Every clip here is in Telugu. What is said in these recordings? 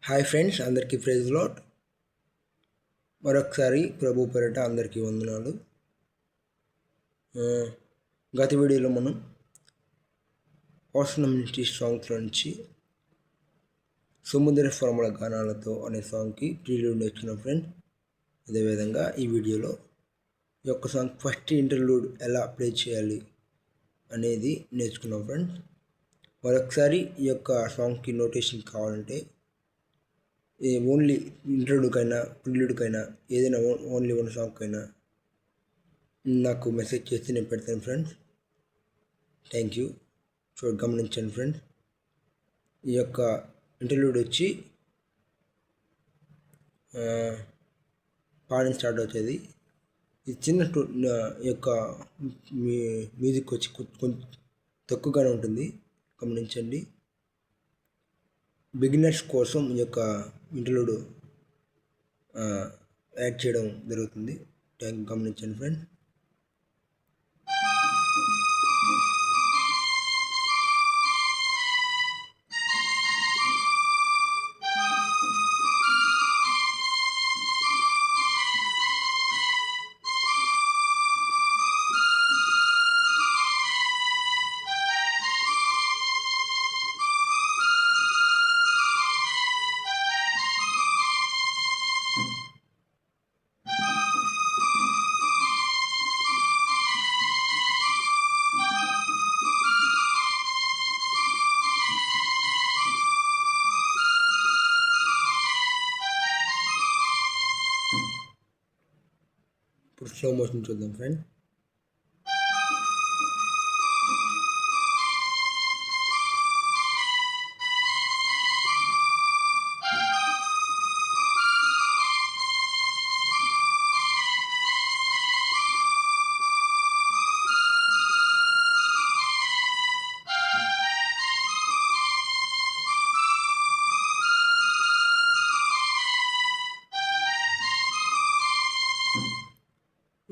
హాయ్ ఫ్రెండ్స్, అందరికీ ప్రైజ్ లార్డ్. మరొకసారి ప్రభు పేరిట అందరికీ వందనాలు. గత వీడియోలో మనం హాస్టల్ మినిస్ట్రీ సాంగ్స్లో నుంచి సముద్ర స్వరముల గానాలతో అనే సాంగ్కి ప్రీలూడ్ నేర్చుకున్నాం ఫ్రెండ్స్. అదేవిధంగా ఈ వీడియోలో ఈ యొక్క సాంగ్ ఫస్ట్ ఇంటర్లూడ్ ఎలా ప్లే చేయాలి అనేది నేర్చుకున్నాం ఫ్రెండ్స్. మరొకసారి ఈ యొక్క సాంగ్కి నోటేషన్ కావాలంటే ఓన్లీ ఇంటర్లూడ్కైనా ప్రిల్యూడ్కైనా ఏదైనా ఓన్లీ వన్ సాంగ్కైనా నాకు మెసేజ్ చేస్తే నేను పెడతాను ఫ్రెండ్స్. Thank you. గమనించండి ఫ్రెండ్స్, ఈ యొక్క ఇంటర్లూడ్ వచ్చి పాడిన స్టార్ట్ అవుతుంది. ఇది చిన్న యొక్క మ్యూజిక్ వచ్చి కొంచెం తక్కువగానే ఉంటుంది, గమనించండి. బిగినర్స్ కోసం ఈ యొక్క ఇంటర్లూడ్ యాడ్ చేయడం జరుగుతుంది. గమనించండి ఫ్రెండ్. ఇప్పుడు స్లో మోషన్ చూద్దాం ఫ్రెండ్.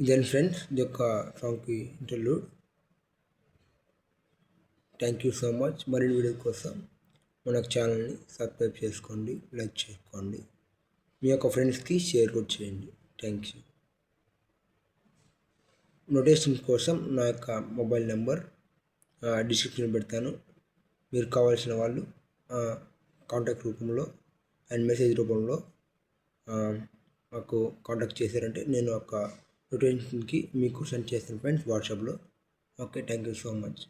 ఇదేంటి ఫ్రెండ్స్ ఇది యొక్క సాంగ్కి interlude. Thank you so much. మరిన్ని వీడియో కోసం మన ఛానల్ని సబ్స్క్రైబ్ చేసుకోండి, లైక్ చేసుకోండి, మీ యొక్క ఫ్రెండ్స్కి షేర్ కూడా చేయండి. Thank you. నోటేషన్ కోసం నా యొక్క మొబైల్ నెంబర్ డిస్క్రిప్షన్ పెడతాను. మీరు కావాల్సిన వాళ్ళు కాంటాక్ట్ రూపంలో అండ్ మెసేజ్ రూపంలో మాకు కాంటాక్ట్ చేశారంటే నేను ఒక నోటిఫికేషన్కి మీకు సెండ్ చేస్తాను ఫ్రెండ్స్ వాట్సాప్లో. Okay, thank you so much.